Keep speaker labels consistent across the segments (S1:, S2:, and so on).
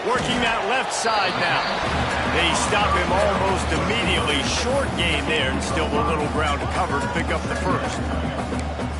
S1: Working that left side now. They stop him almost immediately. Short gain there, and still a little ground to cover to pick up the first.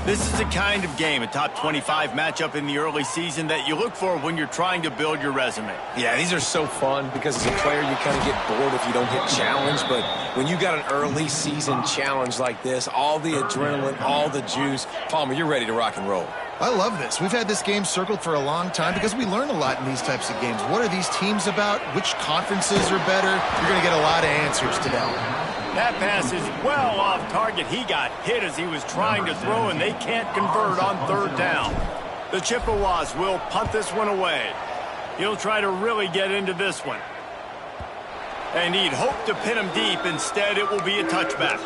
S1: This is the kind of game, a top 25 matchup in the early season, that you look for when you're trying to build your resume.
S2: Yeah, these are so fun because as a player, you kind of get bored if you don't get challenged. But when you got an early season challenge like this, all the adrenaline, all the juice, Palmer, you're ready to rock and roll.
S3: I love this. We've had this game circled for a long time because we learn a lot in these types of games. What are these teams about? Which conferences are better? You're going to get a lot of answers today.
S1: That pass is well off target. He got hit as he was trying to throw, and they can't convert on third down. The Chippewas will punt this one away. He'll try to really get into this one. And he'd hope to pin him deep. Instead, it will be a touchback.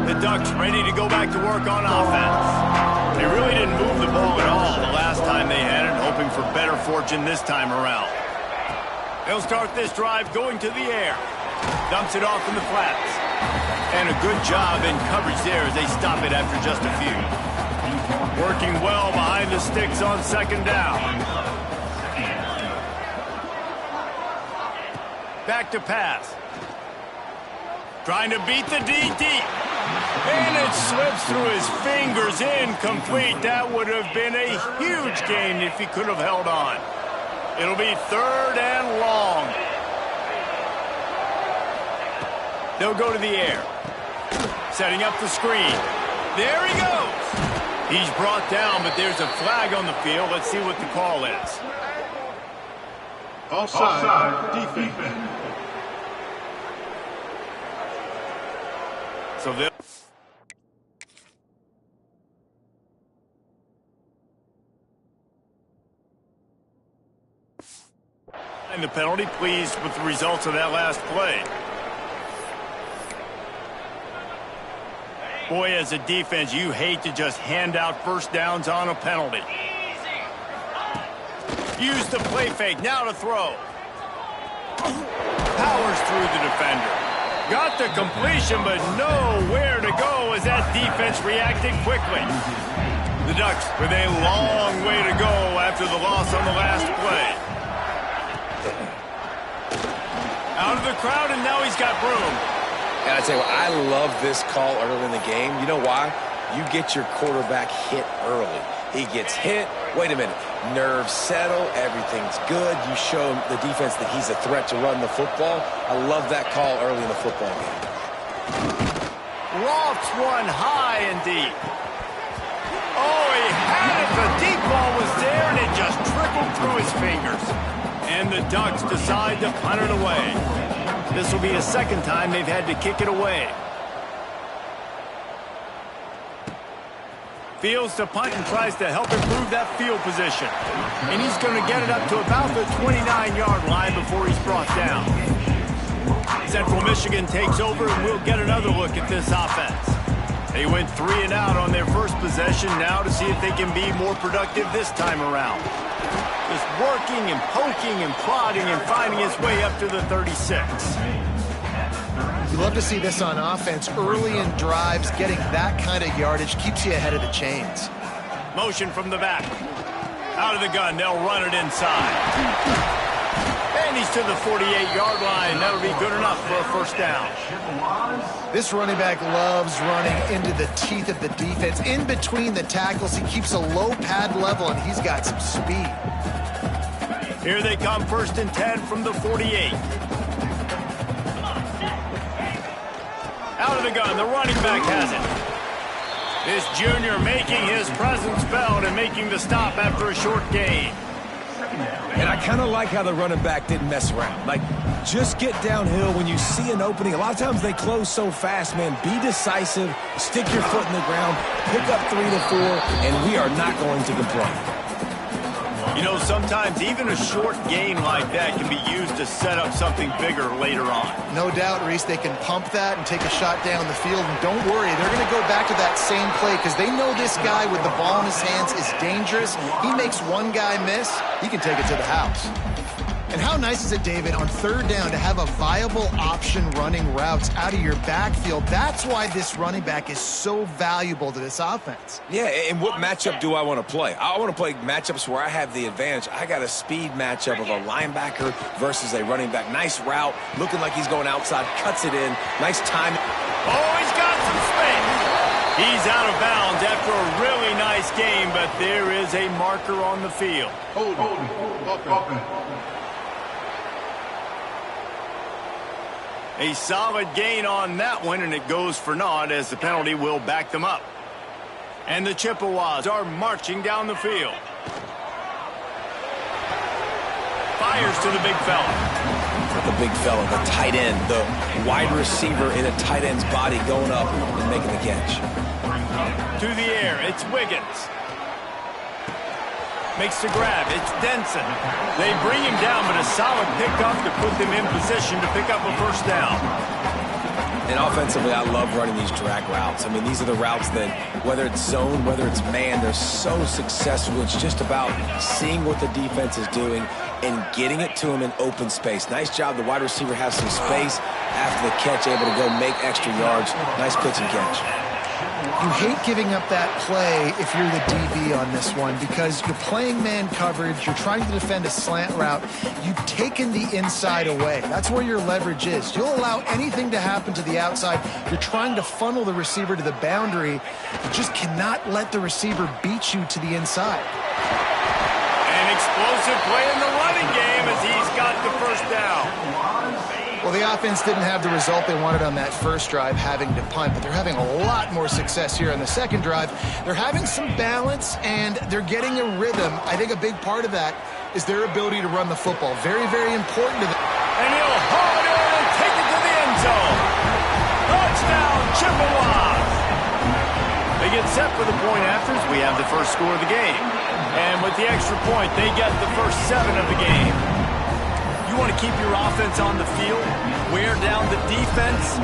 S1: The Ducks ready to go back to work on offense. They really didn't move the ball at all the last time they had it, hoping for better fortune this time around. They'll start this drive going to the air. Dumps it off in the flats. And a good job in coverage there as they stop it after just a few. Working well behind the sticks on second down. Back to pass. Trying to beat the D deep. And it slips through his fingers, incomplete. That would have been a huge gain if he could have held on. It'll be third and long. They'll go to the air. Setting up the screen. There he goes. He's brought down, but there's a flag on the field. Let's see what the call is.
S4: Offside, defense.
S1: So they'll... And the penalty, pleased with the results of that last play. Boy, as a defense, you hate to just hand out first downs on a penalty. Use the play fake, now to throw. Powers through the defender. Got the completion, but nowhere to go as that defense reacted quickly. The Ducks with a long way to go after the loss on the last play. Out of the crowd, and now he's got room.
S2: And I tell you what, I love this call early in the game. You know why? You get your quarterback hit early. He gets hit. Wait a minute. Nerves settle. Everything's good. You show the defense that he's a threat to run the football. I love that call early in the football game.
S1: Lofts one high and deep. Oh, he had it. The deep ball was there, and it just trickled through his fingers. And the Ducks decide to punt it away. This will be a second time they've had to kick it away. Fields to punt and tries to help improve that field position. And he's going to get it up to about the 29-yard line before he's brought down. Central Michigan takes over, and we'll get another look at this offense. They went 3 and out on their first possession, now to see if they can be more productive this time around. Just working and poking and prodding and finding his way up to the 36.
S3: You love to see this on offense. Early in drives, getting that kind of yardage keeps you ahead of the chains.
S1: Motion from the back. Out of the gun, they'll run it inside. And he's to the 48-yard line. That'll be good enough for a first down.
S3: This running back loves running into the teeth of the defense. In between the tackles, he keeps a low pad level, and he's got some speed.
S1: Here they come, 1st and 10 from the 48. Out of the gun, the running back has it. This junior making his presence felt and making the stop after a short gain.
S2: And I kind of like how the running back didn't mess around. Like, just get downhill when you see an opening. A lot of times they close so fast, man. Be decisive, stick your foot in the ground, pick up 3 to 4, and we are not going to complain.
S1: You know, sometimes even a short gain like that can be used to set up something bigger later on.
S3: No doubt, Reese, they can pump that and take a shot down the field. And don't worry, they're going to go back to that same play because they know this guy with the ball in his hands is dangerous. He makes one guy miss, he can take it to the house. And how nice is it, David, on third down to have a viable option running routes out of your backfield? That's why this running back is so valuable to this offense.
S2: Yeah, and what matchup do I want to play? I want to play matchups where I have the advantage. I got a speed matchup of a linebacker versus a running back. Nice route, looking like he's going outside, cuts it in. Nice timing.
S1: Oh, he's got some space. He's out of bounds after a really nice game, but there is a marker on the field.
S4: Hold.
S1: A solid gain on that one, and it goes for naught as the penalty will back them up. And the Chippewas are marching down the field. Fires to the big fella.
S2: The big fella, the tight end, the wide receiver in a tight end's body going up and making the catch.
S1: To the air, it's Wiggins. Makes the grab, it's Denson. They bring him down, but a solid pickup to put them in position to pick up a first down.
S2: And offensively, I love running these drag routes. I mean, these are the routes that, whether it's zone, whether it's man, they're so successful. It's just about seeing what the defense is doing and getting it to him in open space. Nice job. The wide receiver has some space after the catch, able to go make extra yards. Nice pitch and catch.
S3: You hate giving up that play if you're the DB on this one because you're playing man coverage, you're trying to defend a slant route, you've taken the inside away. That's where your leverage is. You'll allow anything to happen to the outside. You're trying to funnel the receiver to the boundary. You just cannot let the receiver beat you to the inside.
S1: An explosive play in the running game as he's got the first down.
S3: Well, the offense didn't have the result they wanted on that first drive, having to punt, but they're having a lot more success here on the second drive. They're having some balance, and they're getting a rhythm. I think a big part of that is their ability to run the football. Very, very important to them.
S1: And he'll haul it in and take it to the end zone. Touchdown, Chippewas! They get set for the point afters. We have the first score of the game. And with the extra point, they get the first 7 of the game. You want to keep your offense on the field, wear down the defense,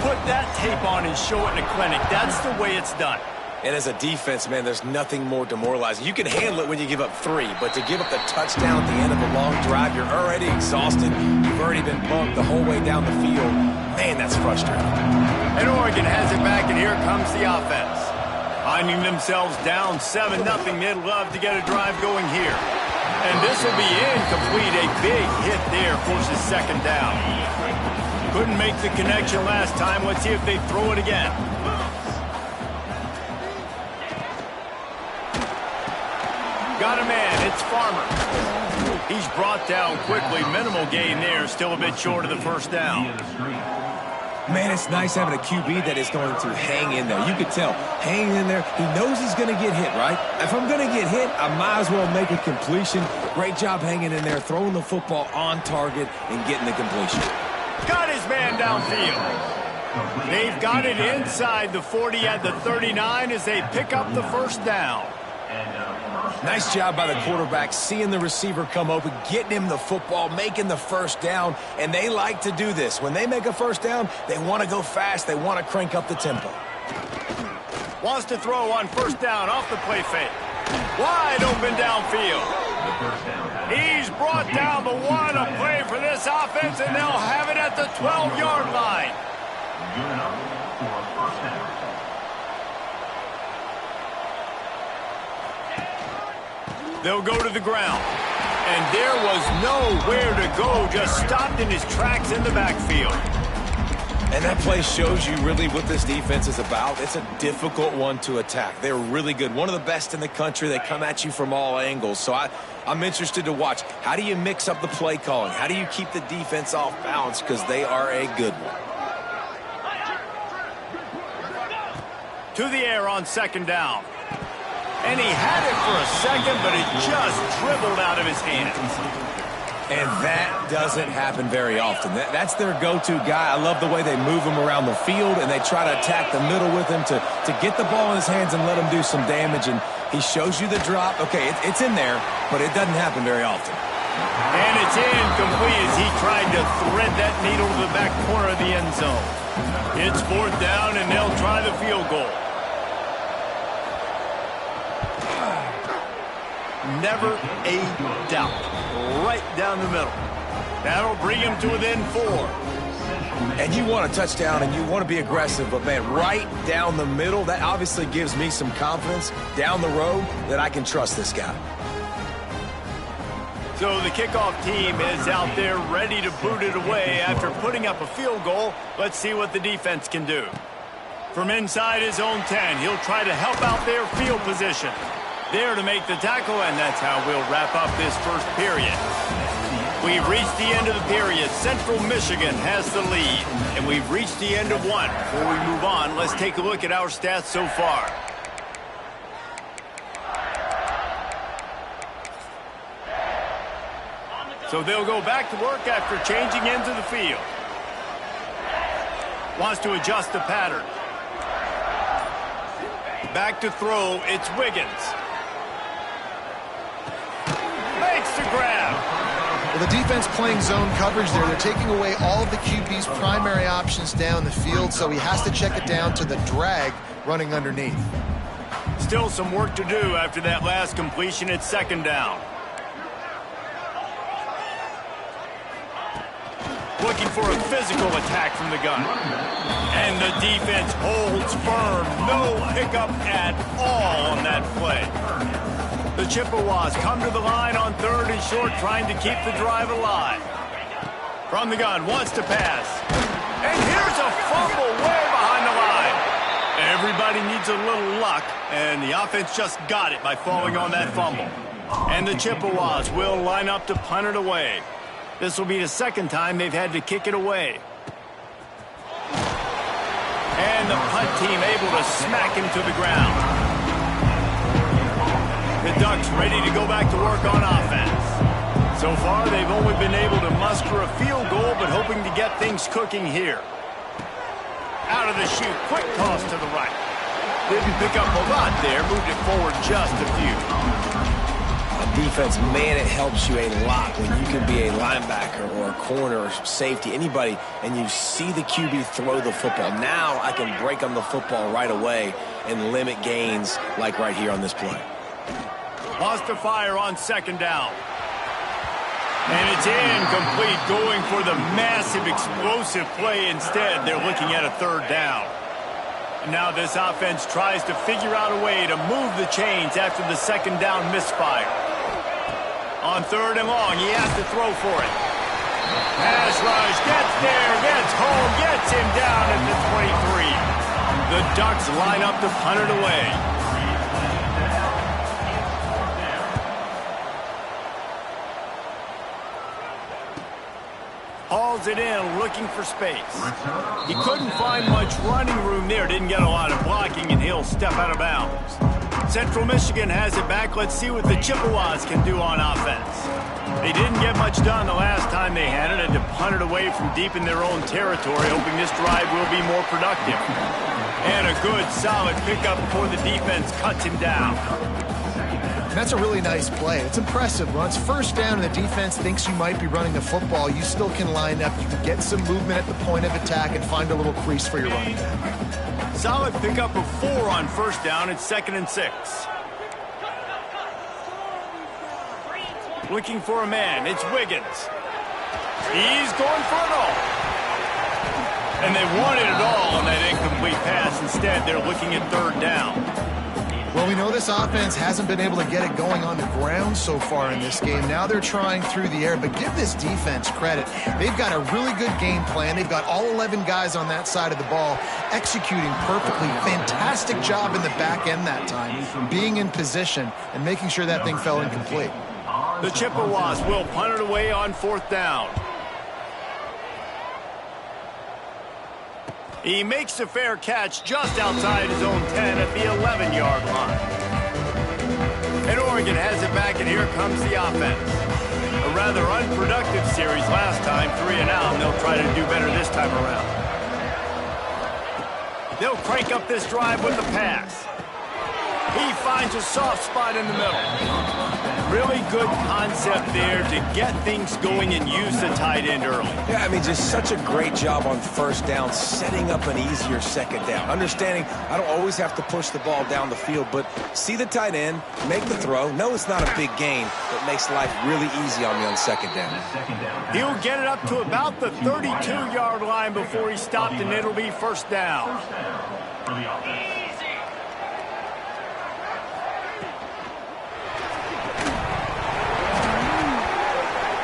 S1: put that tape on and show it in a clinic. That's the way it's done.
S2: And as a defense, man, there's nothing more demoralizing. You can handle it when you give up 3, but to give up the touchdown at the end of a long drive, you're already exhausted. You've already been punked the whole way down the field. Man, that's frustrating.
S1: And Oregon has it back, and here comes the offense. Finding themselves down 7-0, they'd love to get a drive going here. And this will be incomplete. A big hit there forces second down. Couldn't make the connection last time. Let's see if they throw it again. Got a man. It's Farmer. He's brought down quickly. Minimal gain there. Still a bit short of the first down.
S2: Man, it's nice having a QB that is going to hang in there. You could tell, hanging in there. He knows he's going to get hit, right? If I'm going to get hit, I might as well make a completion. Great job hanging in there, throwing the football on target and getting the completion.
S1: Got his man downfield. They've got it inside the 40 at the 39 as they pick up the first down.
S2: Nice job by the quarterback, seeing the receiver come open, getting him the football, making the first down, and they like to do this. When they make a first down, they want to go fast. They want to crank up the tempo.
S1: Wants to throw on first down off the play fake. Wide open downfield. He's brought down the one. A play for this offense, and they'll have it at the 12-yard line. They'll go to the ground. And there was nowhere to go, just stopped in his tracks in the backfield.
S2: And that play shows you really what this defense is about. It's a difficult one to attack. They're really good. One of the best in the country. They come at you from all angles. So I'm interested to watch. How do you mix up the play calling? How do you keep the defense off balance? Because they are a good one.
S1: To the air on second down. And he had it for a second, but it just dribbled out of his hands.
S2: And that doesn't happen very often. That's their go-to guy. I love the way they move him around the field, and they try to attack the middle with him to get the ball in his hands and let him do some damage. And he shows you the drop. Okay, it's in there, but it doesn't happen very often.
S1: And it's incomplete as he tried to thread that needle to the back corner of the end zone. It's fourth down, and they'll try the field goal. Never a doubt. Right down the middle. That'll bring him to within 4.
S2: And you want a touchdown and you want to be aggressive, but man, right down the middle, that obviously gives me some confidence down the road that I can trust this guy.
S1: So the kickoff team is out there ready to boot it away after putting up a field goal. Let's see what the defense can do. From inside his own 10, he'll try to help out their field position. There to make the tackle, and that's how we'll wrap up this first period. We've reached the end of the period. Central Michigan has the lead, and we've reached the end of one. Before we move on, let's take a look at our stats so far. So they'll go back to work after changing into the field. Wants to adjust the pattern. Back to throw, it's Wiggins. Makes the grab.
S3: Well, the defense playing zone coverage there. They're taking away all of the QB's primary options down the field, so he has to check it down to the drag running underneath.
S1: Still some work to do after that last completion at second down. Looking for a physical attack from the gun. And the defense holds firm. No hiccup at all on that play. The Chippewas come to the line on 3rd and short, trying to keep the drive alive. From the gun, wants to pass. And here's a fumble way behind the line. Everybody needs a little luck, and the offense just got it by falling on that fumble. And the Chippewas will line up to punt it away. This will be the second time they've had to kick it away. And the punt team able to smack him to the ground. The Ducks ready to go back to work on offense. So far, they've only been able to muster a field goal, but hoping to get things cooking here. Out of the chute, quick toss to the right. Didn't pick up a lot there, moved it forward just a few.
S2: Defense, man, it helps you a lot when you can be a linebacker or a corner or safety, anybody, and you see the QB throw the football. Now I can break on the football right away and limit gains like right here on this play.
S1: Wants to fire on second down. And it's incomplete, going for the massive explosive play instead. They're looking at a 3rd down. Now this offense tries to figure out a way to move the chains after the second down misfire. On 3rd and long, he has to throw for it. Pass rush, gets there, gets home, gets him down at the 23. The Ducks line up to punt it away. Hauls it in, looking for space. He couldn't find much running room there, didn't get a lot of blocking, and he'll step out of bounds. Central Michigan has it back. Let's see what the Chippewas can do on offense. They didn't get much done the last time they had it, and to punt it away from deep in their own territory, hoping this drive will be more productive. And a good, solid pickup before the defense cuts him down.
S3: That's a really nice play. It's impressive. When it's 1st down and the defense thinks you might be running the football, you still can line up. You can get some movement at the point of attack and find a little crease for your running back.
S1: Solid pickup of 4 on 1st down. It's 2nd and 6. Looking for a man. It's Wiggins. He's going for it all. And they wanted it all on that incomplete pass. Instead, they're looking at 3rd down.
S3: Well, we know this offense hasn't been able to get it going on the ground so far in this game. Now they're trying through the air, but give this defense credit. They've got a really good game plan. They've got all 11 guys on that side of the ball executing perfectly. Fantastic job in the back end that time, being in position and making sure that thing fell incomplete.
S1: The Chippewas will punt it away on 4th down. He makes a fair catch just outside his own 10 at the 11-yard line. And Oregon has it back, and here comes the offense. A rather unproductive series last time, 3 and out, and they'll try to do better this time around. They'll crank up this drive with the pass. He finds a soft spot in the middle. Really good concept there to get things going and use the tight end early.
S2: Yeah, I mean, just such a great job on first down, setting up an easier second down. Understanding I don't always have to push the ball down the field, but see the tight end, make the throw. No, it's not a big gain, but makes life really easy on me on second down.
S1: He'll get it up to about the 32-yard line before he stopped, and it'll be first down.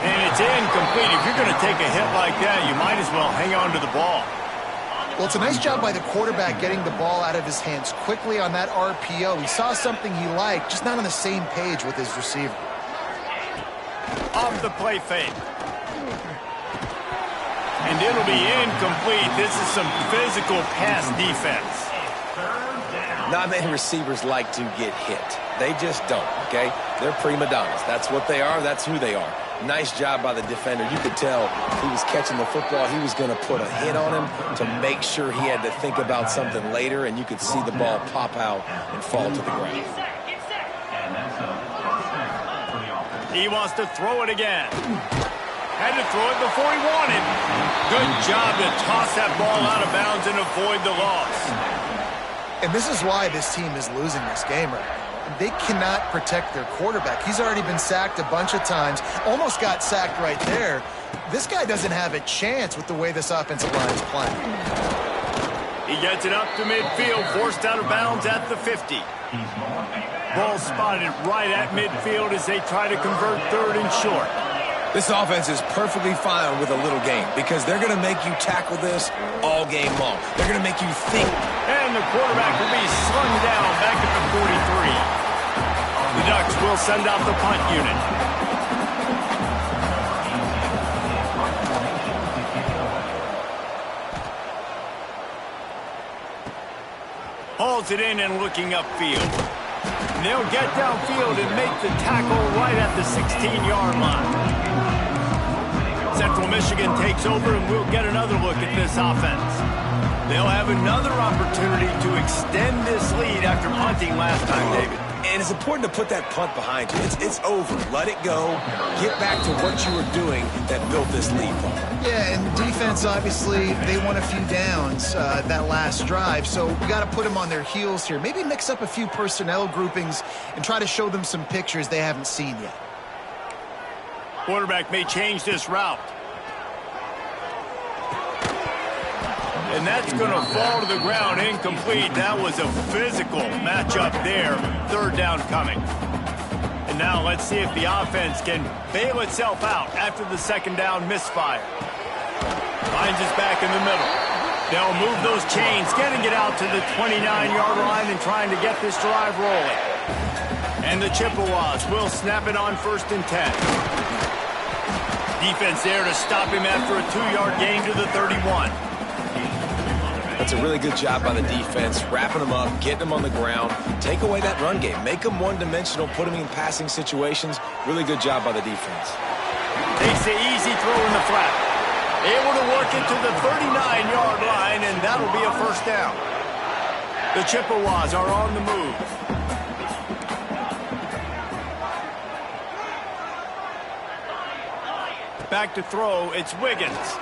S1: And it's incomplete. If you're going to take a hit like that, you might as well hang on to the ball.
S3: Well, it's a nice job by the quarterback getting the ball out of his hands quickly on that RPO. He saw something he liked, just not on the same page with his receiver.
S1: Off the play fake. And it'll be incomplete. This is some physical pass defense.
S2: Not many receivers like to get hit. They just don't, okay? They're prima donnas. That's what they are. That's who they are. Nice job by the defender. You could tell he was catching the football. He was going to put a hit on him to make sure he had to think about something later, and you could see the ball pop out and fall to the ground.
S1: He wants to throw it again. Had to throw it before he wanted. Good job to toss that ball out of bounds and avoid the loss.
S3: And this is why this team is losing this game right now. They cannot protect their quarterback. He's already been sacked a bunch of times. Almost got sacked right there. This guy doesn't have a chance with the way this offensive line is playing.
S1: He gets it up to midfield, forced out of bounds at the 50. Ball spotted right at midfield as they try to convert third and short.
S2: This offense is perfectly fine with a little game because they're going to make you tackle this all game long. They're going to make you think.
S1: And the quarterback will be slung down back at the 43. The Ducks will send out the punt unit. Hauls it in and looking upfield. They'll get downfield and make the tackle right at the 16-yard line. Central Michigan takes over, and we'll get another look at this offense. They'll have another opportunity to extend this lead after punting last time, David.
S2: And it's important to put that punt behind you. It's over. Let it go. Get back to what you were doing that built this lead.
S3: Yeah, and defense, obviously, they won a few downs that last drive, so we got to put them on their heels here. Maybe mix up a few personnel groupings and try to show them some pictures they haven't seen yet.
S1: Quarterback may change this route. And that's going to fall to the ground, incomplete. That was a physical matchup there. Third down coming. And now let's see if the offense can bail itself out after the second down misfire. Finds us back in the middle. They'll move those chains, getting it out to the 29-yard line and trying to get this drive rolling. And the Chippewas will snap it on 1st and 10. Defense there to stop him after a 2-yard gain to the 31.
S2: That's a really good job by the defense, wrapping them up, getting them on the ground, take away that run game, make them one-dimensional, put them in passing situations. Really good job by the defense.
S1: Takes the easy throw in the flat. Able to work it to the 39-yard line, and that'll be a first down. The Chippewas are on the move. Back to throw, it's Wiggins.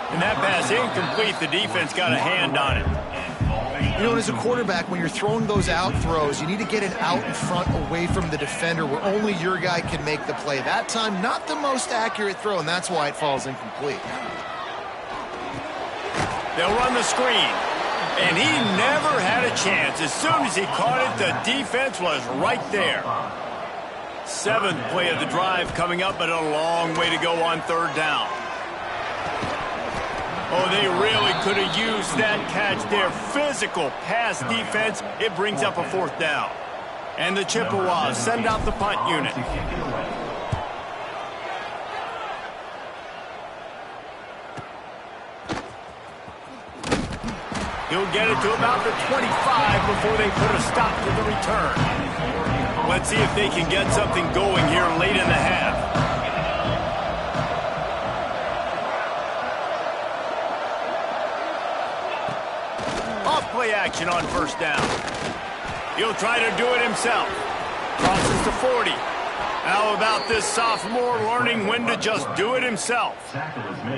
S1: And that pass incomplete. The defense got a hand on it.
S3: You know, as a quarterback, when you're throwing those out throws, you need to get it out in front away from the defender where only your guy can make the play. That time, not the most accurate throw, and that's why it falls incomplete.
S1: They'll run the screen. And he never had a chance. As soon as he caught it, the defense was right there. 7th play of the drive coming up, but a long way to go on third down. Oh, they really could have used that catch there. Physical pass defense. It brings up a 4th down. And the Chippewas send out the punt unit. He'll get it to about the 25 before they put a stop to the return. Let's see if they can get something going here late in the half. Off play action on first down. He'll try to do it himself. Crosses to 40. How about this sophomore learning when to just do it himself?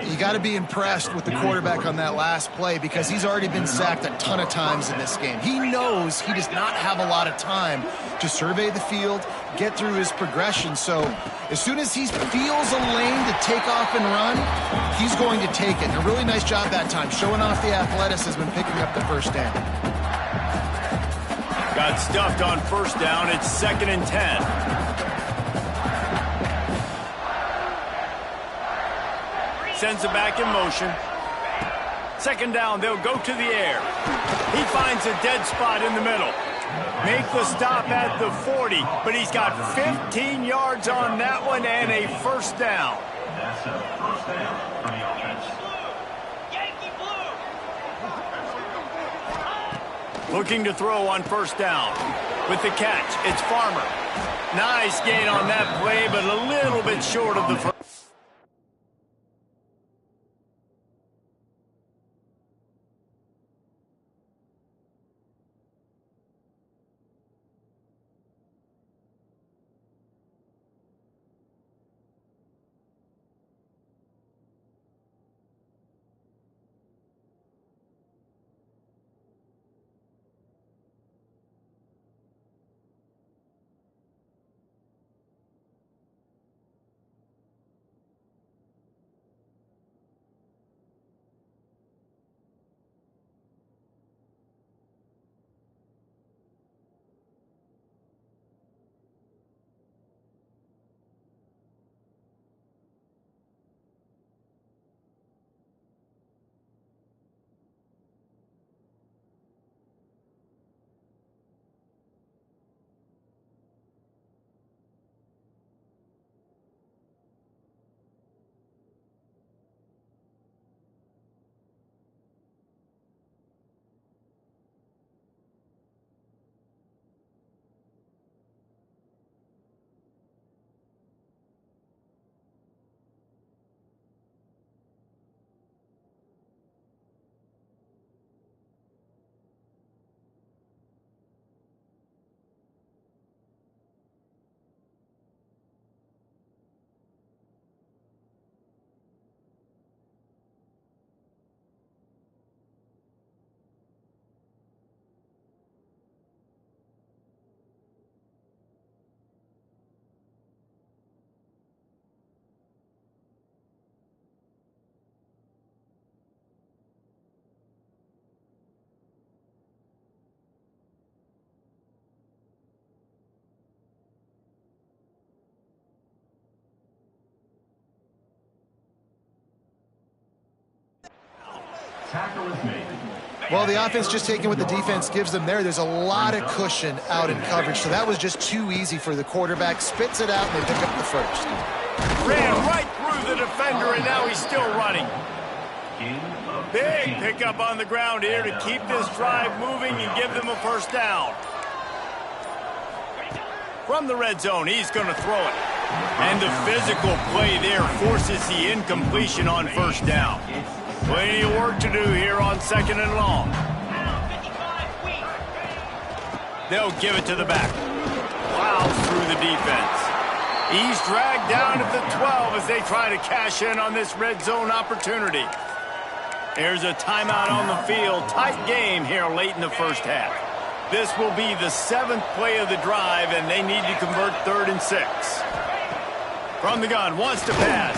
S3: You got to be impressed with the quarterback on that last play because he's already been sacked a ton of times in this game. He knows he does not have a lot of time to survey the field, get through his progression. So as soon as he feels a lane to take off and run, he's going to take it. And a really nice job that time, showing off the athleticism and picking up the first down.
S1: Got stuffed on first down. It's 2nd and 10. Sends it back in motion. 2nd down, they'll go to the air. He finds a dead spot in the middle. Make the stop at the 40, but he's got 15 yards on that one and a first down.
S4: That's a first down for the offense.
S1: Looking to throw on first down. With the catch, it's Farmer. Nice gain on that play, but a little bit short of the first.
S4: Tackle is made.
S3: Well, the offense just taking what the defense gives them there. There's a lot of cushion out in coverage, so that was just too easy for the quarterback. Spits it out, and they pick up the first.
S1: Ran right through the defender, and now he's still running. Big pickup on the ground here to keep this drive moving and give them a first down. From the red zone, he's going to throw it. And the physical play there forces the incompletion on first down. Plenty of work to do here on 2nd and long. They'll give it to the back. Plows through the defense. He's dragged down at the 12 as they try to cash in on this red zone opportunity. There's a timeout on the field. Tight game here late in the first half. This will be the 7th play of the drive, and they need to convert 3rd and 6. From the gun, wants to pass.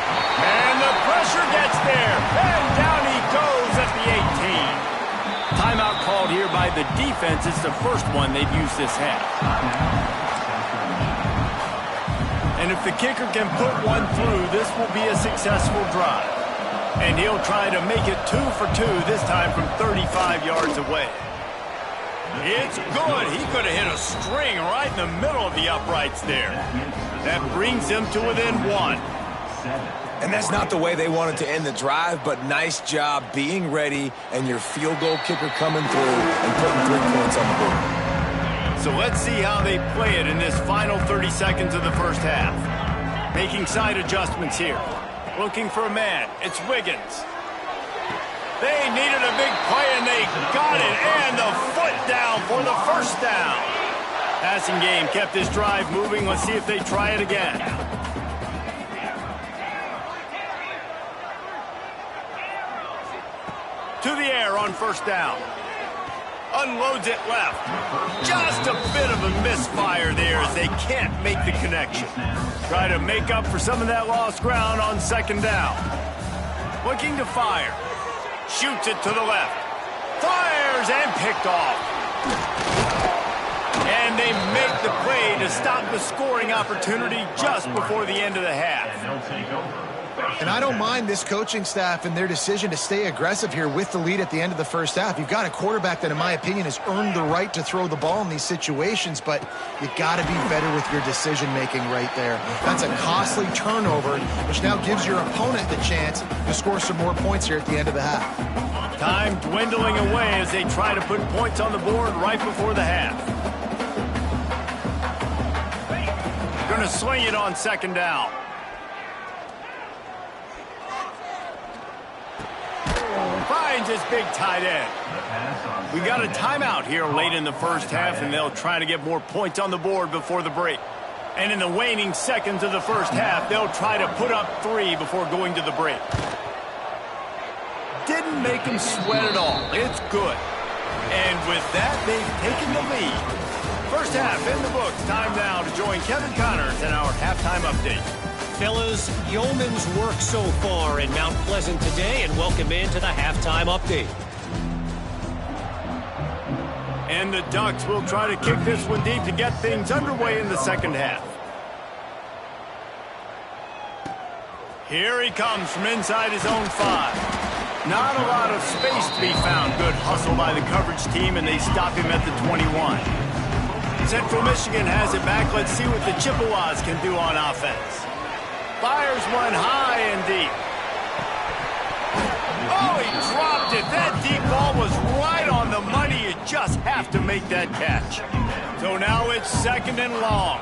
S1: And the pressure gets there. And down he goes at the 18. Timeout called here by the defense. It's the first one they've used this half. And if the kicker can put one through, this will be a successful drive. And he'll try to make it 2 for 2, this time from 35 yards away. It's good. He could have hit a string right in the middle of the uprights there. That brings him to within 1.
S2: And that's not the way they wanted to end the drive, but nice job being ready and your field goal kicker coming through and putting 3 points on the board.
S1: So let's see how they play it in this final 30 seconds of the first half. Making side adjustments here. Looking for a man. It's Wiggins. They needed a big play, and they got it. And the foot down for the first down. Passing game kept this drive moving. Let's see if they try it again. To the air on first down. Unloads it left. Just a bit of a misfire there as they can't make the connection. Try to make up for some of that lost ground on second down. Looking to fire. Shoots it to the left. Fires and picked off. And they make the play to stop the scoring opportunity just before the end of the half.
S3: And I don't mind this coaching staff and their decision to stay aggressive here with the lead at the end of the first half. You've got a quarterback that, in my opinion, has earned the right to throw the ball in these situations, but you've got to be better with your decision-making right there. That's a costly turnover, which now gives your opponent the chance to score some more points here at the end of the half.
S1: Time dwindling away as they try to put points on the board right before the half. Going to swing it on second down. Finds his big tight end. We got a timeout here late in the first half, and they'll try to get more points on the board before the break. And in the waning seconds of the first half, they'll try to put up 3 before going to the break. Didn't make him sweat at all. It's good. And with that, they've taken the lead. First half in the books. Time now to join Kevin Connors in our halftime update.
S5: Fellas, yeoman's work so far in Mount Pleasant today, and welcome into the halftime update.
S1: And the Ducks will try to kick this one deep to get things underway in the second half. Here he comes from inside his own 5. Not a lot of space to be found. Good hustle by the coverage team, and they stop him at the 21. Central Michigan has it back. Let's see what the Chippewas can do on offense. Fires one high and deep. Oh, he dropped it. That deep ball was right on the money. You just have to make that catch. So now it's second and long.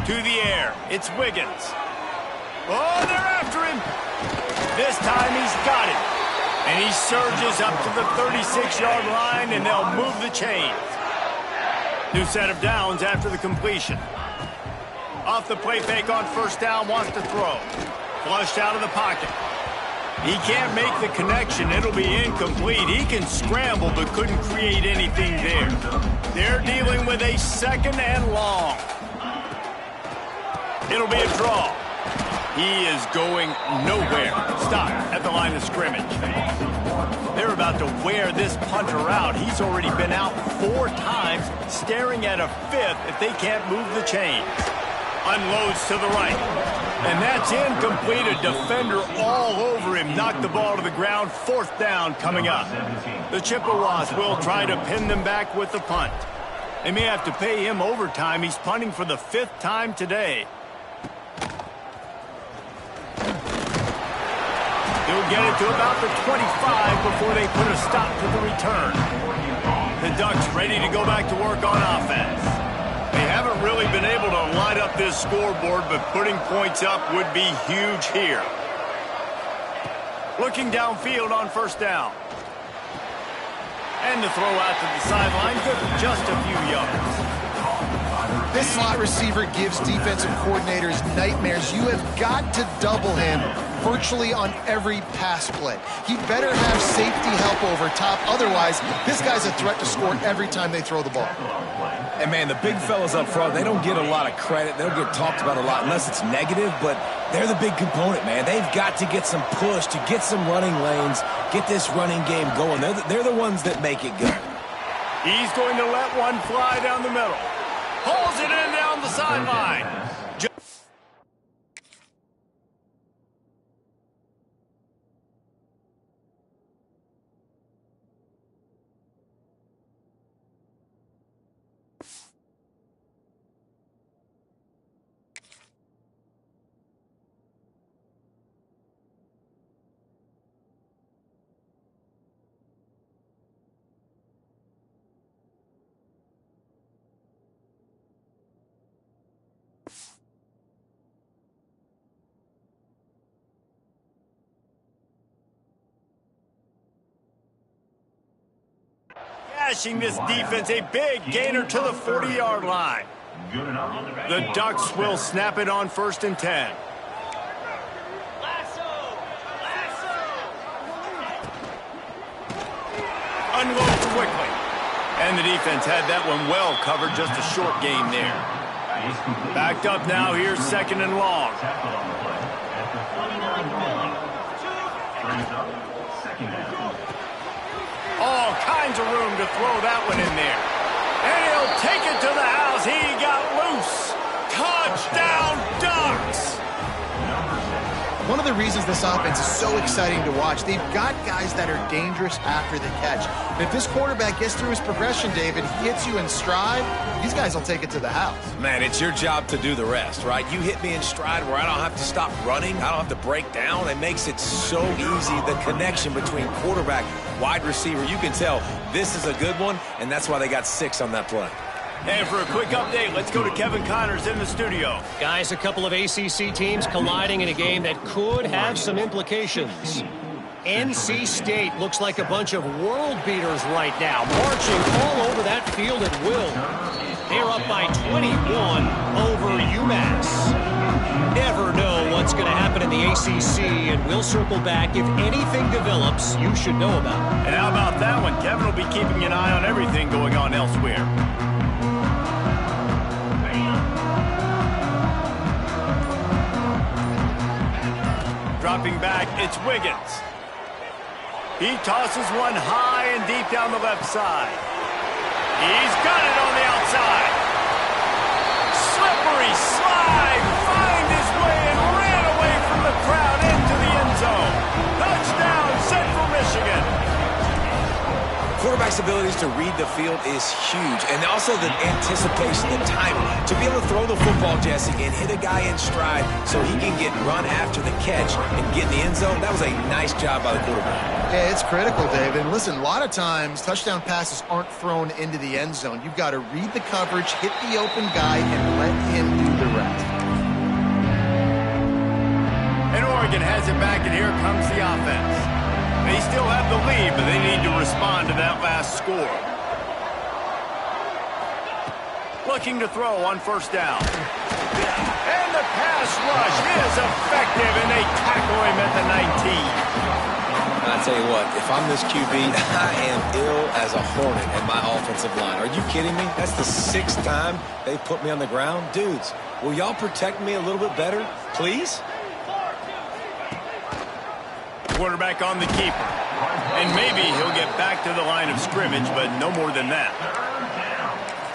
S1: To the air. It's Wiggins. Oh, they're after him. This time he's got it. And he surges up to the 36-yard line, and they'll move the chains. New set of downs after the completion. Off the play fake on first down, wants to throw. Flushed out of the pocket. He can't make the connection. It'll be incomplete. He can scramble, but couldn't create anything there. They're dealing with a second and long. It'll be a draw. He is going nowhere. Stop at the line of scrimmage. They're about to wear this punter out. He's already been out 4 times, staring at a 5th if they can't move the chains. Unloads to the right. And that's incomplete. A defender all over him. Knocked the ball to the ground. 4th down coming up. The Chippewas will try to pin them back with the punt. They may have to pay him overtime. He's punting for the 5th time today. He'll get it to about the 25 before they put a stop to the return. The Ducks ready to go back to work on offense. They haven't really been able to light up this scoreboard, but putting points up would be huge here. Looking downfield on first down. And the throw out to the sideline, good for just a few yards.
S3: This slot receiver gives defensive coordinators nightmares. You have got to double him virtually on every pass play. He better have safety help over top. Otherwise, this guy's a threat to score every time they throw the ball.
S2: And, man, the big fellas up front, they don't get a lot of credit. They don't get talked about a lot unless it's negative, but they're the big component, man. They've got to get some push, to get some running lanes, get this running game going. They're the ones that make it go.
S1: He's going to let one fly down the middle. Pulls it in down the sideline. gashing this defense. A big gainer to the 40-yard line.
S4: Good enough.
S1: The Ducks will snap it on 1st and 10. Unloads quickly. And the defense had that one well covered. Just a short game there. Backed up now. Here's 2nd and long.
S4: Tackle on the play at the 49-yard line. Brings up 2nd down.
S1: All kinds of room to throw that one in there. And he'll take it to the house. He got loose. Touchdown, Ducks!
S3: One of the reasons this offense is so exciting to watch, they've got guys that are dangerous after the catch. And if this quarterback gets through his progression, David, he hits you in stride, these guys will take it to the house.
S2: Man, it's your job to do the rest, right? You hit me in stride where I don't have to stop running. I don't have to break down. It makes it so easy, the connection between quarterback, wide receiver. You can tell this is a good one, and that's why they got 6 on that play.
S1: And for a quick update, let's go to Kevin Connors in the studio.
S5: Guys, a couple of ACC teams colliding in a game that could have some implications. NC State looks like a bunch of world beaters right now, marching all over that field at will. They're up by 21 over UMass. Never know what's going to happen in the ACC, and we'll circle back. If anything develops, you should know about it.
S1: And how about that one? Kevin will be keeping an eye on everything going on elsewhere. Dropping back, it's Wiggins. He tosses one high and deep down the left side. He's got it on the outside. Slippery slide, find his way and ran away from the crowd into the end zone. Touchdown, Central Michigan.
S2: Quarterback's abilities to read the field is huge, and also the anticipation, the timing. To be able to throw the football, Jesse, and hit a guy in stride so he can get run after the catch and get in the end zone, that was a nice job by the quarterback.
S3: Yeah, it's critical, David. And listen, a lot of times touchdown passes aren't thrown into the end zone. You've got to read the coverage, hit the open guy, and let him do the rest.
S1: And Oregon has it back, and here comes the offense. They still have the lead, but they need to respond to that last score. Looking to throw on 1st down. And the pass rush is effective, and they tackle him at the 19.
S2: I tell you what, if I'm this QB, I am ill as a hornet in my offensive line. Are you kidding me? That's the 6th time they've put me on the ground. Dudes, will y'all protect me a little bit better, please?
S1: Quarterback on the keeper. And maybe he'll get back to the line of scrimmage, but no more than that.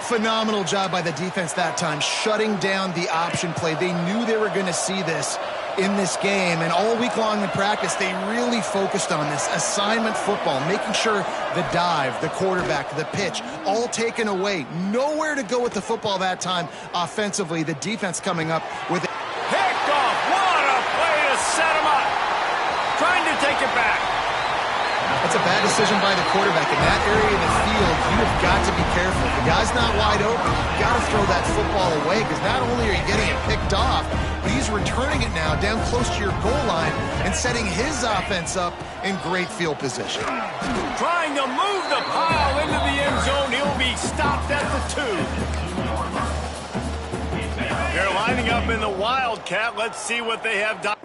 S3: Phenomenal job by the defense that time, shutting down the option play. They knew they were going to see this in this game, and all week long in practice, they really focused on this assignment football, making sure the dive, the quarterback, the pitch, all taken away. Nowhere to go with the football that time offensively. The defense coming up with it.
S1: Picked off. What a play to set him up. Trying to take it back.
S3: That's a bad decision by the quarterback. In that area of the field, you have got to be careful. If the guy's not wide open, you've got to throw that football away, because not only are you getting it picked off, but he's returning it now down close to your goal line and setting his offense up in great field position.
S1: Trying to move the pile into the end zone. He'll be stopped at the 2. They're lining up in the Wildcat. Let's see what they have done.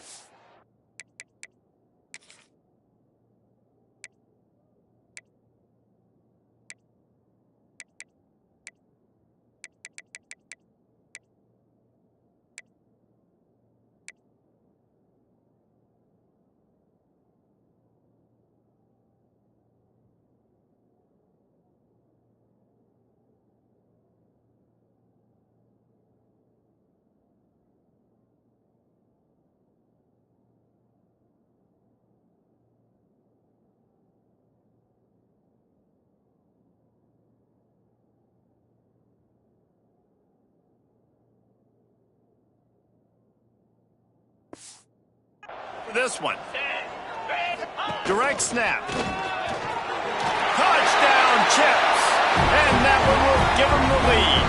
S1: This one. Direct snap. Touchdown, Chips. And that one will give them the lead.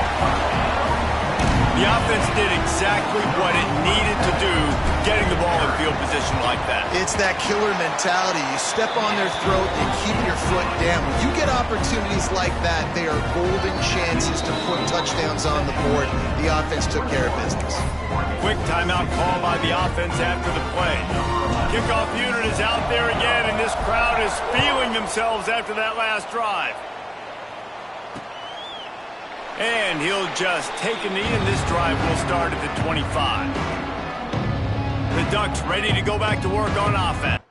S1: The offense did exactly what it needed to do, getting the ball in field position like that.
S3: It's that killer mentality. You step on their throat and keep your foot down. When you get opportunities like that, they are golden chances to put touchdowns on the board. The offense took care of business.
S1: Quick timeout call by the offense after the play. Kickoff unit is out there again, and this crowd is feeling themselves after that last drive. And he'll just take a knee, and this drive will start at the 25. The Ducks ready to go back to work on offense.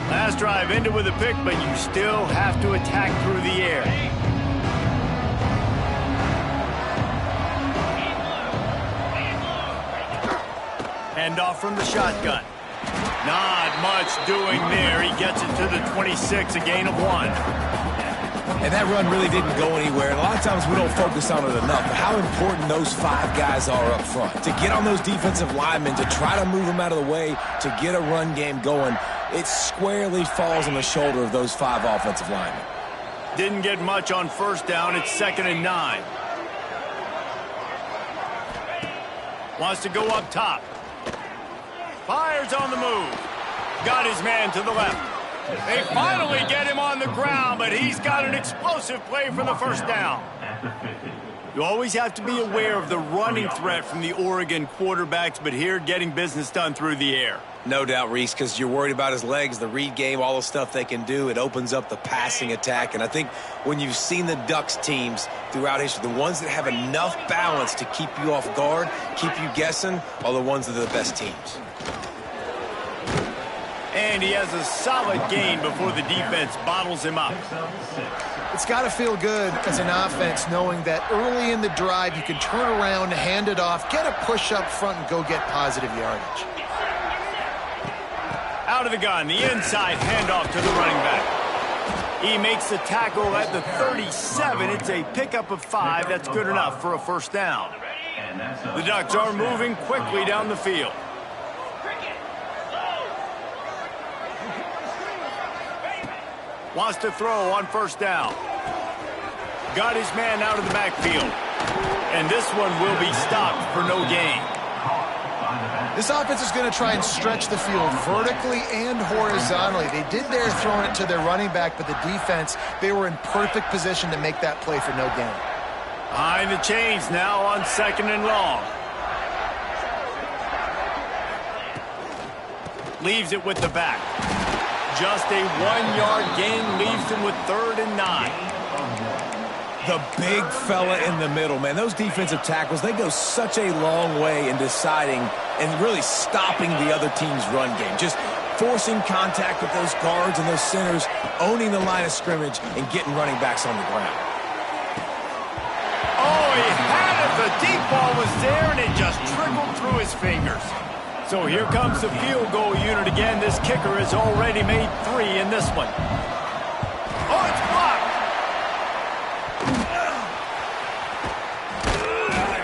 S1: Last drive ended with a pick, but you still have to attack through the air. Handoff from the shotgun. Not much doing there. He gets it to the 26, a gain of 1.
S2: And that run really didn't go anywhere. And a lot of times we don't focus on it enough. But how important those 5 guys are up front. To get on those defensive linemen, to try to move them out of the way, to get a run game going, it squarely falls on the shoulder of those 5 offensive linemen.
S1: Didn't get much on first down. It's 2nd and 9. Wants to go up top. Fires on the move. Got his man to the left. They finally get him on the ground, but he's got an explosive play for the first down. You always have to be aware of the running threat from the Oregon quarterbacks, but here getting business done through the air.
S2: No doubt, Reese, because you're worried about his legs, the read game, all the stuff they can do. It opens up the passing attack. And I think when you've seen the Ducks teams throughout history, the ones that have enough balance to keep you off guard, keep you guessing, are the ones that are the best teams.
S1: And he has a solid gain before the defense bottles him up.
S3: It's got to feel good as an offense knowing that early in the drive you can turn around, hand it off, get a push up front, and go get positive yardage.
S1: Out of the gun, the inside handoff to the running back. He makes the tackle at the 37. It's a pickup of 5. That's good enough for a first down. The Ducks are moving quickly down the field. Wants to throw on first down. Got his man out of the backfield. And this one will be stopped for no gain.
S3: This offense is going to try and stretch the field vertically and horizontally. They did their throwing it to their running back, but the defense, they were in perfect position to make that play for no gain.
S1: Behind the chains now on 2nd and long. Leaves it with the back. Just a 1-yard gain leaves him with 3rd and 9.
S2: The big fella in the middle, man. Those defensive tackles, they go such a long way in deciding and really stopping the other team's run game. Just forcing contact with those guards and those centers, owning the line of scrimmage, and getting running backs on the ground.
S1: Oh, he had it. The deep ball was there, and it just trickled through his fingers. So here comes the field goal unit again. This kicker has already made 3 in this one. Oh, it's blocked.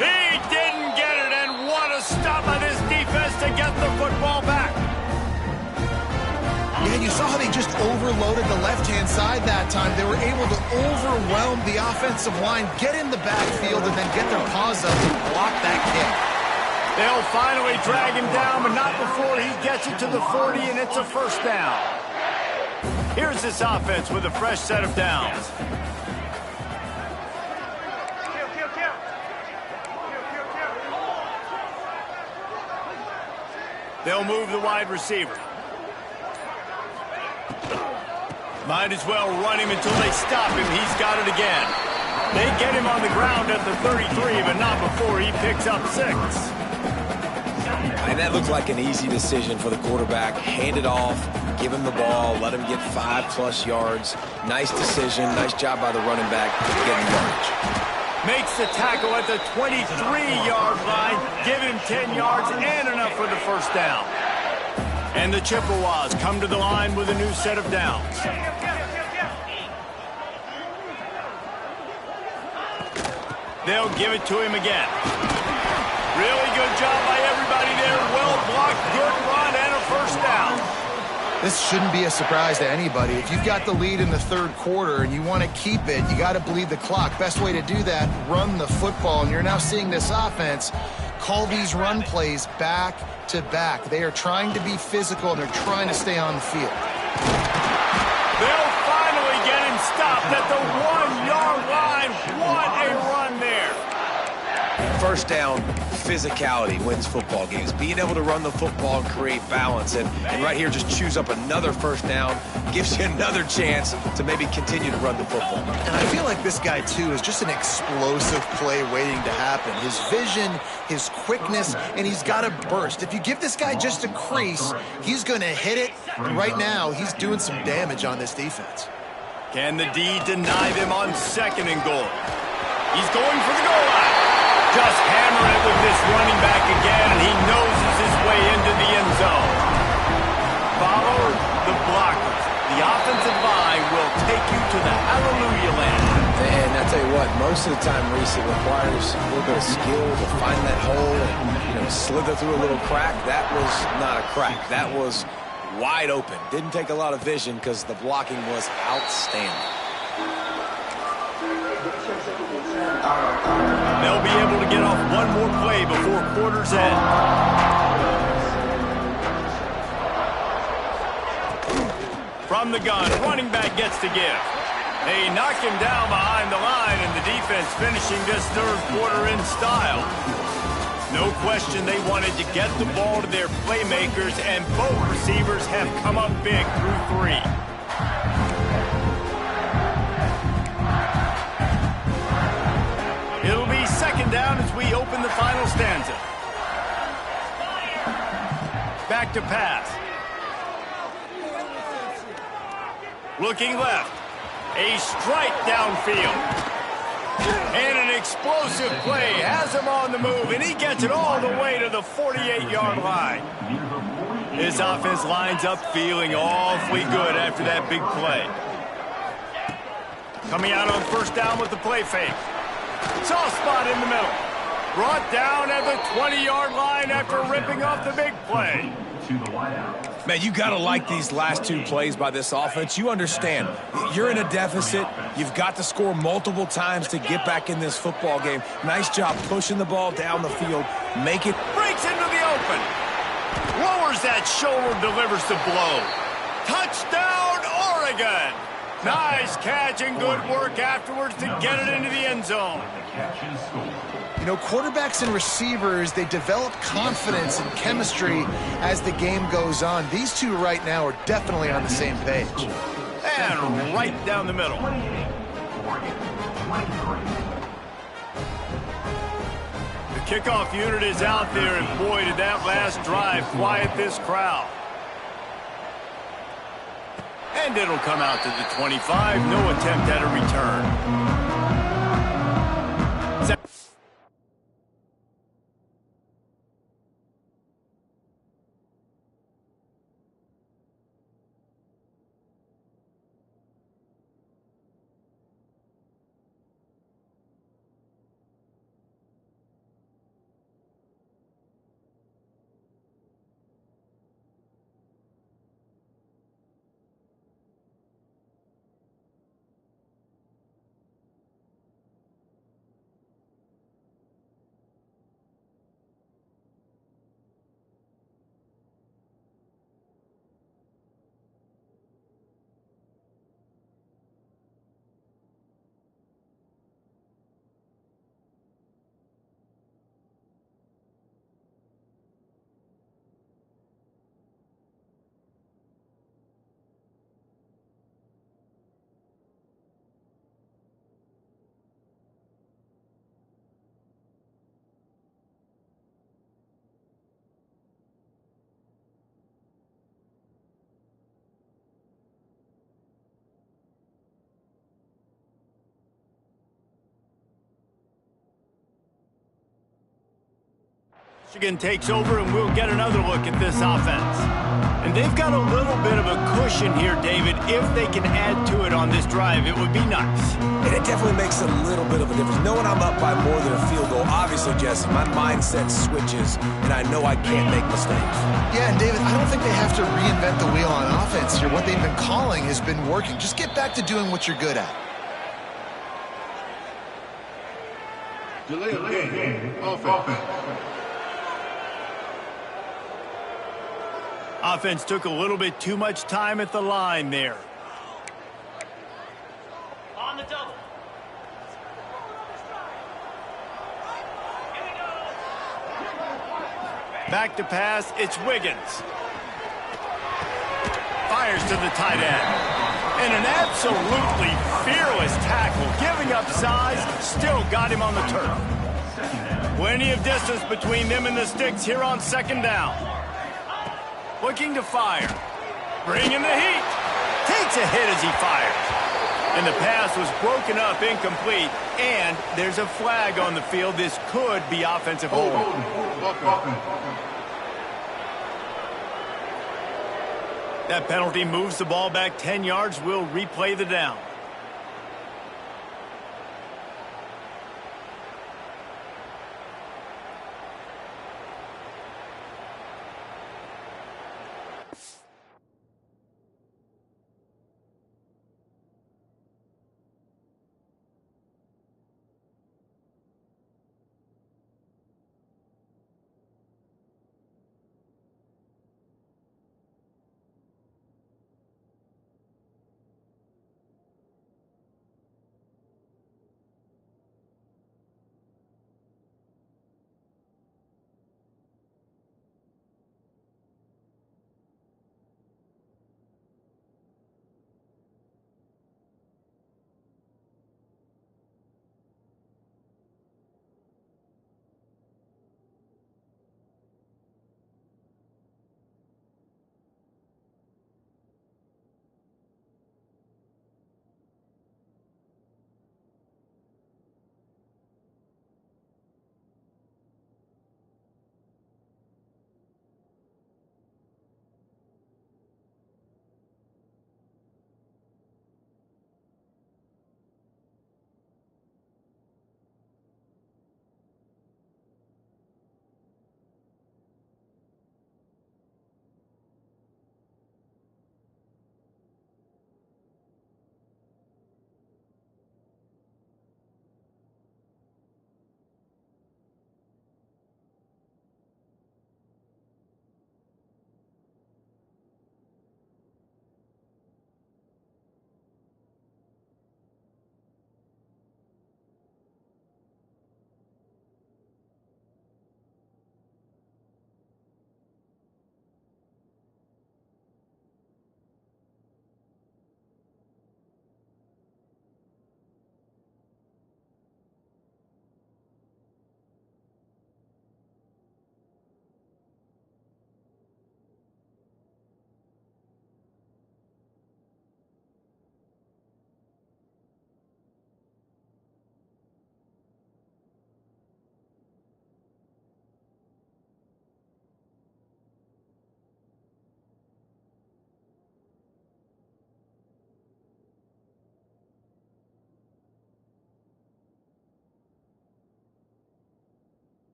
S1: He didn't get it, and what a stop by this defense to get the football back.
S3: Yeah, you saw how they just overloaded the left-hand side that time. They were able to overwhelm the offensive line, get in the backfield, and then get their paws up and block that kick.
S1: They'll finally drag him down, but not before he gets it to the 40, and it's a first down. Here's this offense with a fresh set of downs. They'll move the wide receiver. Might as well run him until they stop him. He's got it again. They get him on the ground at the 33, but not before he picks up 6.
S2: And that looked like an easy decision for the quarterback. Hand it off, give him the ball, let him get 5+ yards. Nice decision, nice job by the running back getting yardage.
S1: Makes the tackle at the 23-yard line, give him 10 yards and enough for the first down. And the Chippewas come to the line with a new set of downs. They'll give it to him again. Really good job by everybody there. Well blocked, good run, and a first down.
S3: This shouldn't be a surprise to anybody. If you've got the lead in the third quarter and you want to keep it, you got to bleed the clock. Best way to do that, run the football. And you're now seeing this offense call these run plays back to back. They are trying to be physical, and they're trying to stay on the field.
S1: They'll finally get him stopped at the 1-yard line. What a run there.
S2: First down, physicality wins football games. Being able to run the football and create balance. And right here, just choose up another first down. Gives you another chance to maybe continue to run the football.
S3: And I feel like this guy, too, is just an explosive play waiting to happen. His vision, his quickness, and he's got a burst. If you give this guy just a crease, he's going to hit it. And right now, he's doing some damage on this defense.
S1: Can the D deny them on 2nd and goal? He's going for the goal line. Just hammer it with this running back again, and he noses his way into the end zone. Follow the blockers. The offensive line will take you to the hallelujah land.
S2: And I tell you what, most of the time, Reese, it requires a little bit of skill to find that hole and, slither through a little crack. That was not a crack. That was wide open. Didn't take a lot of vision because the blocking was outstanding.
S1: They'll be able to get off one more play before quarter's end. From the gun, running back gets to give. They knock him down behind the line, and the defense finishing this third quarter in style. No question they wanted to get the ball to their playmakers, and both receivers have come up big through 3. It'll be 2nd down as we open the final stanza. Back to pass. Looking left. A strike downfield. And an explosive play has him on the move, and he gets it all the way to the 48-yard line. His offense lines up feeling awfully good after that big play. Coming out on 1st down with the play fake. Soft spot in the middle. Brought down at the 20-yard line after ripping off the big play.
S2: Man, you got to like these last 2 plays by this offense. You understand, you're in a deficit. You've got to score multiple times to get back in this football game. Nice job pushing the ball down the field. Make it.
S1: Breaks into the open. Lowers that shoulder, delivers the blow. Touchdown, Oregon. Nice catch and good work afterwards to get it into the end zone.
S3: Quarterbacks and receivers, they develop confidence and chemistry as the game goes on. These two right now are definitely on the same page.
S1: And right down the middle. The kickoff unit is out there, and boy, did that last drive quiet this crowd. And it'll come out to the 25. No attempt at a return. Michigan takes over, and we'll get another look at this offense. And they've got a little bit of a cushion here, David. If they can add to it on this drive, it would be nice.
S2: And it definitely makes a little bit of a difference. Knowing I'm up by more than a field goal, obviously, Jesse, my mindset switches, and I know I can't make mistakes.
S3: Yeah, and David, I don't think they have to reinvent the wheel on offense here. What they've been calling has been working. Just get back to doing what you're good at.
S4: Delay of game. Offense.
S1: Offense took a little bit too much time at the line there.
S5: On the double.
S1: Back to pass, it's Wiggins. Fires to the tight end. And an absolutely fearless tackle, giving up size, still got him on the turf. Plenty of distance between them and the sticks here on second down. Looking to fire. Bringing the heat. Takes a hit as he fires. And the pass was broken up, incomplete. And there's a flag on the field. This could be offensive holding. That penalty moves the ball back 10 yards. We'll replay the down.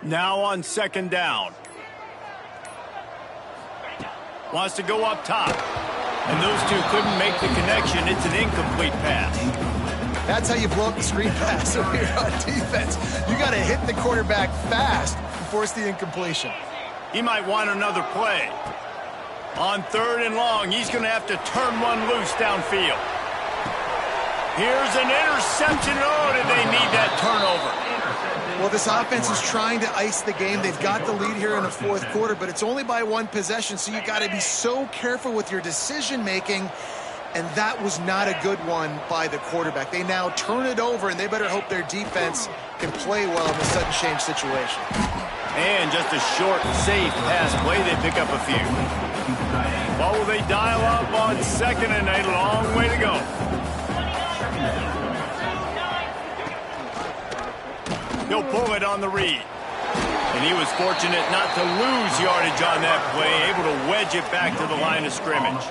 S1: Now on second down. Wants to go up top. And those two couldn't make the connection. It's an incomplete pass.
S3: That's how you blow up the screen pass over here on defense. You got to hit the quarterback fast and force the incompletion.
S1: He might want another play. On third and long, he's going to have to turn one loose downfield. Here's an interception. Oh, did they need that turnover?
S3: Well, this offense is trying to ice the game. They've got the lead here in the fourth quarter, but it's only by one possession, so you got to be so careful with your decision-making, and that was not a good one by the quarterback. They now turn it over, and they better hope their defense can play well in the sudden change situation.
S1: And just a short, safe pass play. They pick up a few. What will they dial up on second and a long way to go? He'll pull it on the read. And he was fortunate not to lose yardage on that play, able to wedge it back to the line of scrimmage.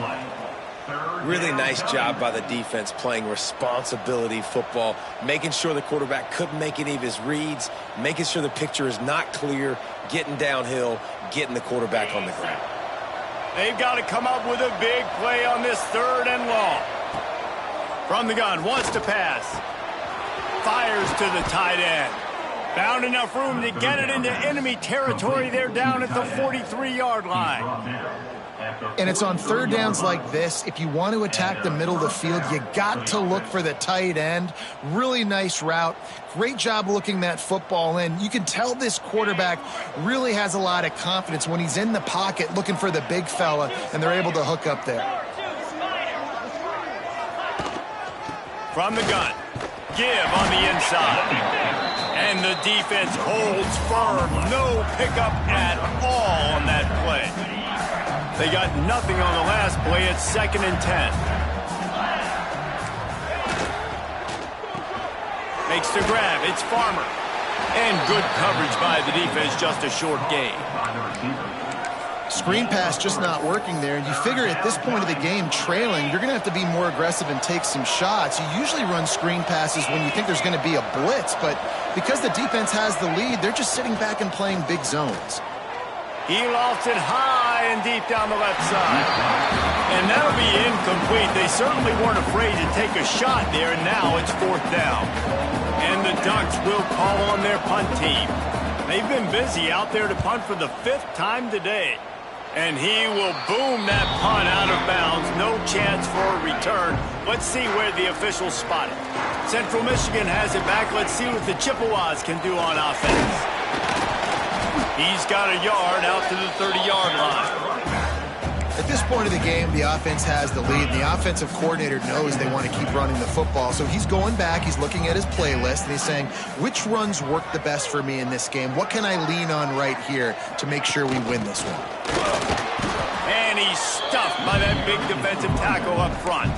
S2: Really nice job by the defense playing responsibility football, making sure the quarterback couldn't make any of his reads, making sure the picture is not clear, getting downhill, getting the quarterback on the ground.
S1: They've got to come up with a big play on this third and long. From the gun, wants to pass. Fires to the tight end. Found enough room to get it into enemy territory. They're down at the 43-yard line.
S3: And it's on third downs like this. If you want to attack the middle of the field, you got to look for the tight end. Really nice route. Great job looking that football in. You can tell this quarterback really has a lot of confidence when he's in the pocket looking for the big fella, and they're able to hook up there.
S1: From the gun, give on the inside. And the defense holds firm. No pickup at all on that play. They got nothing on the last play. It's 2nd and 10. Makes the grab. It's Farmer. And good coverage by the defense. Just a short gain.
S3: Screen pass just not working there. And you figure at this point of the game, trailing, you're going to have to be more aggressive and take some shots. You usually run screen passes when you think there's going to be a blitz. But because the defense has the lead, they're just sitting back and playing big zones.
S1: He lost it high and deep down the left side. And that'll be incomplete. They certainly weren't afraid to take a shot there, and now it's 4th down. And the Ducks will call on their punt team. They've been busy out there to punt for the 5th time today. And he will boom that punt out of bounds. No chance for a return. Let's see where the officials spot it. Central Michigan has it back. Let's see what the Chippewas can do on offense. He's got a yard out to the 30-yard line.
S3: At this point of the game, the offense has the lead, and the offensive coordinator knows they want to keep running the football. So he's going back, he's looking at his playlist, and he's saying, which runs work the best for me in this game? What can I lean on right here to make sure we win this one?
S1: And he's stuffed by that big defensive tackle up front.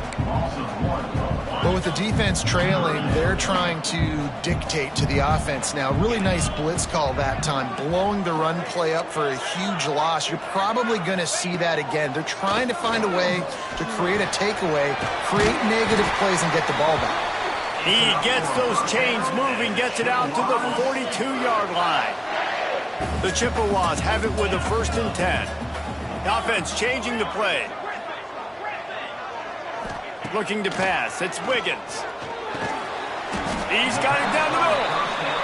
S3: But with the defense trailing, they're trying to dictate to the offense now. Really nice blitz call that time, blowing the run play up for a huge loss. You're probably going to see that again. They're trying to find a way to create a takeaway, create negative plays, and get the ball back.
S1: He gets those chains moving, gets it out to the 42-yard line. The Chippewas have it with a 1st and 10. The offense changing the play. Looking to pass. It's Wiggins. He's got it down the middle.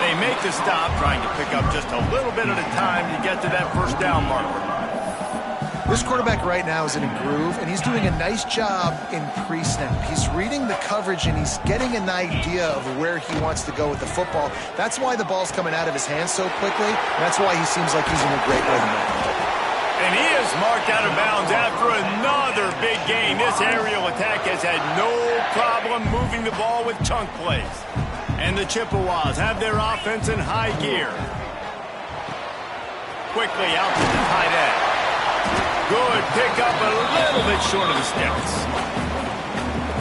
S1: They make the stop, trying to pick up just a little bit at a time to get to that 1st down marker.
S3: This quarterback right now is in a groove, and he's doing a nice job in pre-snap. He's reading the coverage, and he's getting an idea of where he wants to go with the football. That's why the ball's coming out of his hands so quickly, and that's why he seems like he's in a great rhythm.
S1: And he is marked out of bounds after another big gain. This aerial attack has had no problem moving the ball with chunk plays. And the Chippewas have their offense in high gear. Quickly out to the tight end. Good pickup, a little bit short of the sticks.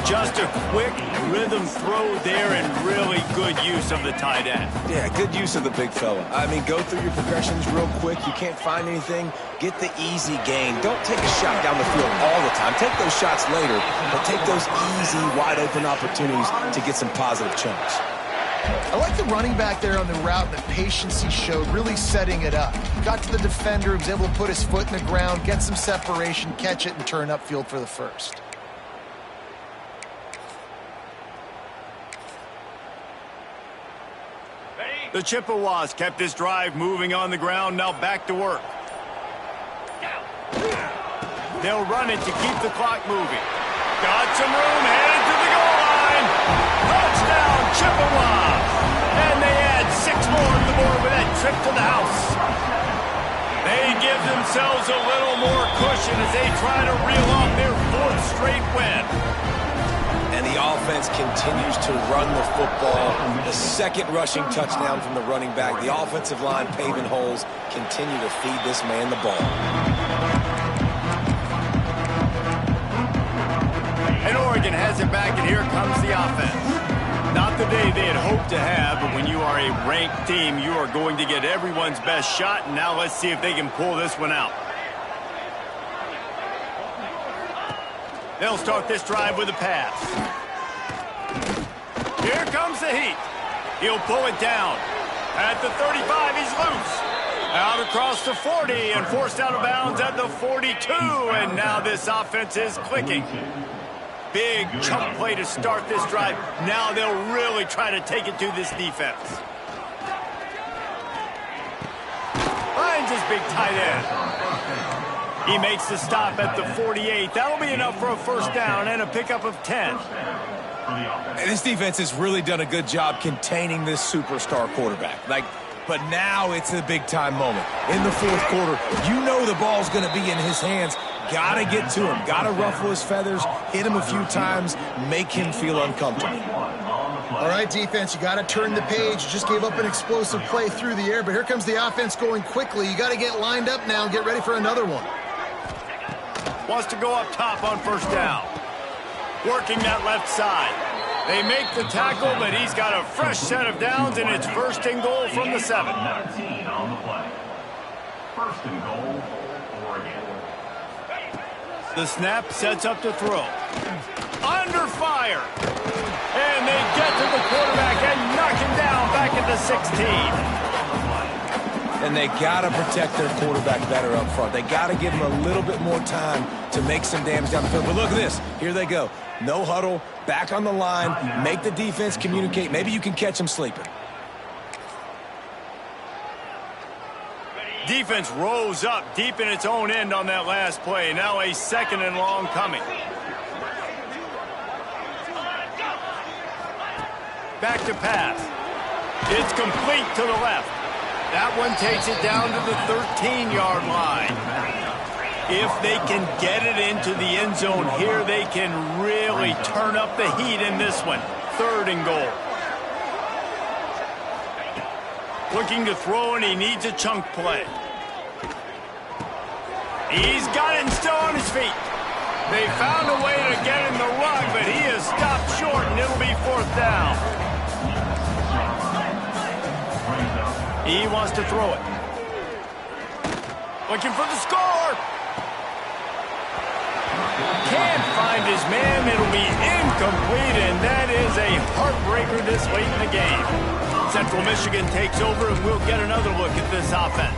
S1: Just a quick rhythm throw there and really good use of the tight end.
S2: Yeah, good use of the big fella. I mean, go through your progressions real quick. You can't find anything. Get the easy gain. Don't take a shot down the field all the time. Take those shots later, but take those easy, wide-open opportunities to get some positive chunks.
S3: I like the running back there on the route, the patience he showed, really setting it up. Got to the defender, was able to put his foot in the ground, get some separation, catch it, and turn upfield for the 1st.
S1: The Chippewas kept this drive moving on the ground, now back to work. They'll run it to keep the clock moving. Got some room, headed to the goal line. Touchdown, Chippewas! And they add 6 more to the board with that trip to the house. They give themselves a little more cushion as they try to reel off their 4th straight win.
S2: And the offense continues to run the football. The 2nd rushing touchdown from the running back. The offensive line paving holes. Continue to feed this man the ball.
S1: And Oregon has it back, and here comes the offense. Not the day they had hoped to have, but when you are a ranked team, you are going to get everyone's best shot, and now let's see if they can pull this one out. They'll start this drive with a pass. Here comes the heat. He'll pull it down. At the 35, he's loose. Out across the 40 and forced out of bounds at the 42, and now this offense is clicking. Big chunk play to start this drive. Now they'll really try to take it to this defense. Finds his big tight end. He makes the stop at the 48. That'll be enough for a first down and a pickup of 10.
S2: And this defense has really done a good job containing this superstar quarterback. But now it's a big-time moment. In the fourth quarter, you know the ball's going to be in his hands. Got to get to him. Got to ruffle his feathers, hit him a few times, make him feel uncomfortable.
S3: All right, defense, you got to turn the page. You just gave up an explosive play through the air, but here comes the offense going quickly. You got to get lined up now and get ready for another one.
S1: Wants to go up top on first down. Working that left side. They make the tackle, but he's got a fresh set of downs, and it's first and goal from the 7.
S4: 19 on the play. First and goal, Oregon.
S1: The snap sets up to throw. Under fire. And they get to the quarterback and knock him down back at the 16.
S2: And they got to protect their quarterback better up front. They got to give him a little bit more time to make some damage down the field. But look at this. Here they go. No huddle, back on the line, make the defense communicate. Maybe you can catch them sleeping.
S1: Defense rose up deep in its own end on that last play. Now a second and long coming. Back to pass. It's complete to the left. That one takes it down to the 13-yard line. If they can get it into the end zone here, they can really turn up the heat in this one. Third and goal. Looking to throw, and he needs a chunk play. He's got it and still on his feet. They found a way to get in the run, but he is stopped short, and it'll be fourth down. He wants to throw it. Looking for the score. Can't find his man. It'll be incomplete, and that is a heartbreaker this late in the game. Central Michigan takes over, and we'll get another look at this offense.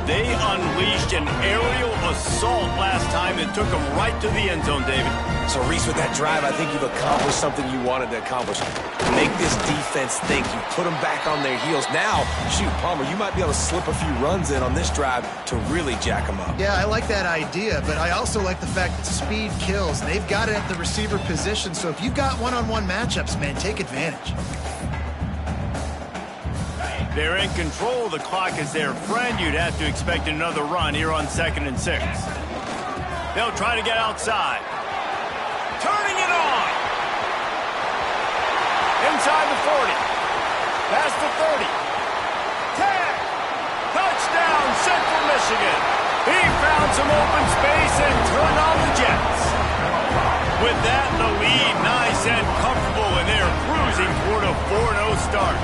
S1: They unleashed an aerial assault last time and took them right to the end zone, David.
S2: So, Reese, with that drive, I think you've accomplished something you wanted to accomplish. Make this defense think. You put them back on their heels. Now, shoot, Palmer, you might be able to slip a few runs in on this drive to really jack them up.
S3: Yeah, I like that idea, but I also like the fact that speed kills. They've got it at the receiver position, so if you've got one-on-one matchups, man, take advantage.
S1: They're in control. The clock is their friend. You'd have to expect another run here on 2nd and 6. They'll try to get outside. Turning it on. Inside the 40. Past the 30. 10. Touchdown, Central Michigan. He found some open space and turned on the Jets. With that, the lead nice and comfortable, and they're cruising toward a 4-0 start.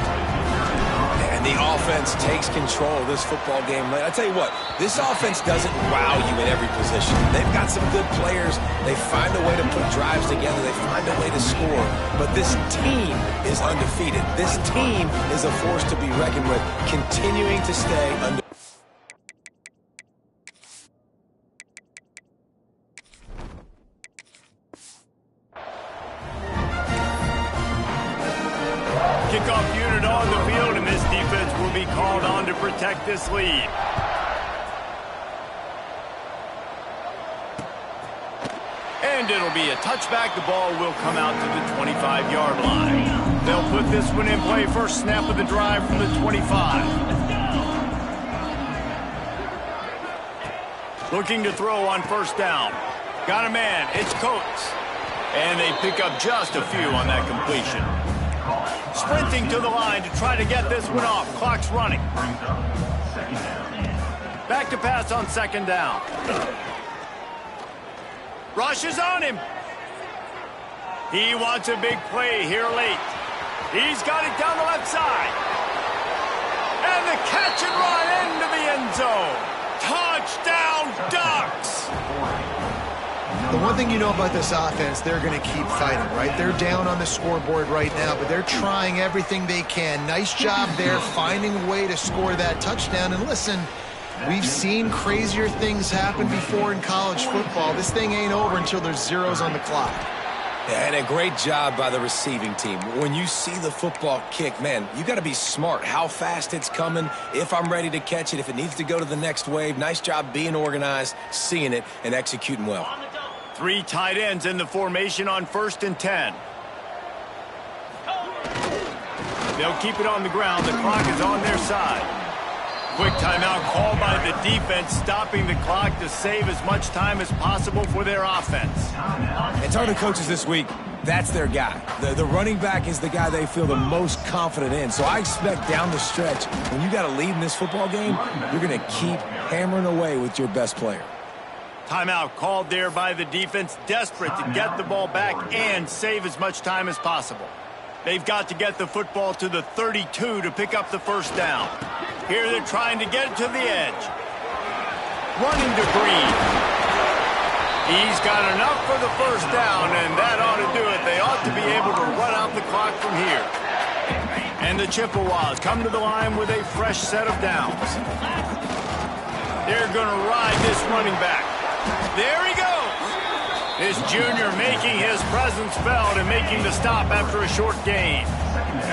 S2: And the offense takes control of this football game. I tell you what, this offense doesn't wow you in every position. They've got some good players. They find a way to put drives together. They find a way to score. But this team is undefeated. This team is a force to be reckoned with, continuing to stay undefeated.
S1: Kickoff unit on the field, and this defense will be called on to protect this lead. And it'll be a touchback. The ball will come out to the 25-yard line. They'll put this one in play. First snap of the drive from the 25. Looking to throw on first down. Got a man. It's Coates. And they pick up just a few on that completion. Sprinting to the line to try to get this one off. Clock's running. Back to pass on 2nd down. Rush is on him. He wants a big play here late. He's got it down the left side. And the catch and run into the end zone. Touchdown, Ducks!
S3: The one thing you know about this offense, they're going to keep fighting, right? They're down on the scoreboard right now, but they're trying everything they can. Nice job there, finding a way to score that touchdown. And listen, we've seen crazier things happen before in college football. This thing ain't over until there's zeros on the clock.
S2: And a great job by the receiving team. When you see the football kick, man, you got to be smart. How fast it's coming, if I'm ready to catch it, if it needs to go to the next wave. Nice job being organized, seeing it, and executing well.
S1: 3 tight ends in the formation on 1st and 10. They'll keep it on the ground. The clock is on their side. Quick timeout called by the defense, stopping the clock to save as much time as possible for their offense.
S2: And talking to coaches this week, that's their guy. The running back is the guy they feel the most confident in. So I expect down the stretch, when you got a lead in this football game, you're going to keep hammering away with your best player.
S1: Timeout called there by the defense, desperate to get the ball back and save as much time as possible. They've got to get the football to the 32 to pick up the first down. Here they're trying to get it to the edge. Running to Green. He's got enough for the first down, and that ought to do it. They ought to be able to run out the clock from here. And the Chippewas come to the line with a fresh set of downs. They're going to ride this running back. There he goes. This junior making his presence felt and making the stop after a short gain.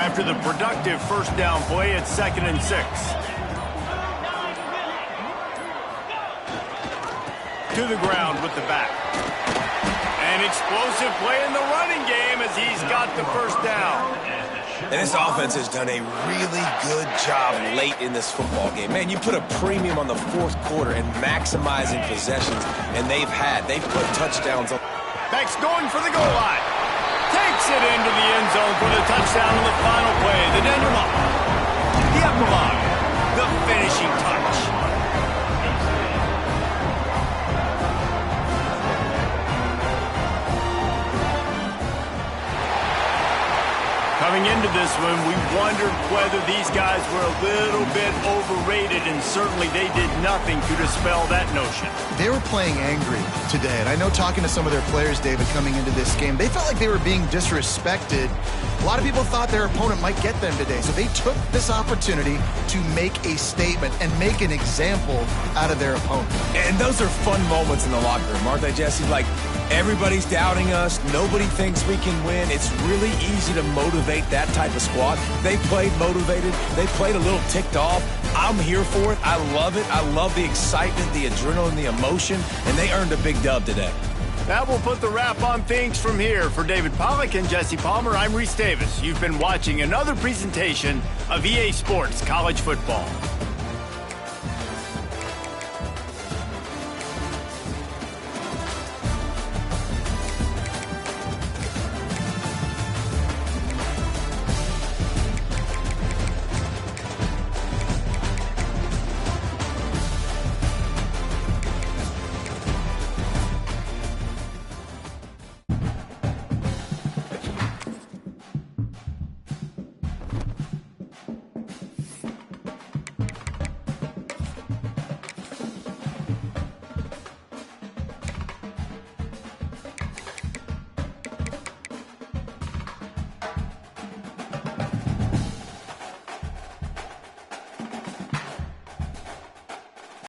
S1: After the productive first down play, it's 2nd and 6. To the ground with the back. An explosive play in the running game as he's got the first down.
S2: And this offense has done a really good job late in this football game. Man, you put a premium on the 4th quarter and maximizing possessions, and they've put touchdowns on.
S1: Beck's going for the goal line. Takes it into the end zone for the touchdown on the final play. The denouement. The epilogue. The finishing touch. Coming into this one, we wondered whether these guys were a little bit overrated, and certainly they did nothing to dispel that notion.
S3: They were playing angry today, and I know talking to some of their players, David, coming into this game, they felt like they were being disrespected. A lot of people thought their opponent might get them today, so they took this opportunity to make a statement and make an example out of their opponent.
S2: And those are fun moments in the locker room, aren't they, Jesse? Like, everybody's doubting us. Nobody thinks we can win. It's really easy to motivate that type of squad. They played motivated. They played a little ticked off. I'm here for it. I love it. I love the excitement, the adrenaline, the emotion, and they earned a big dub today.
S1: That will put the wrap on things from here. For David Pollack and Jesse Palmer, I'm Reese Davis. You've been watching another presentation of EA Sports College Football.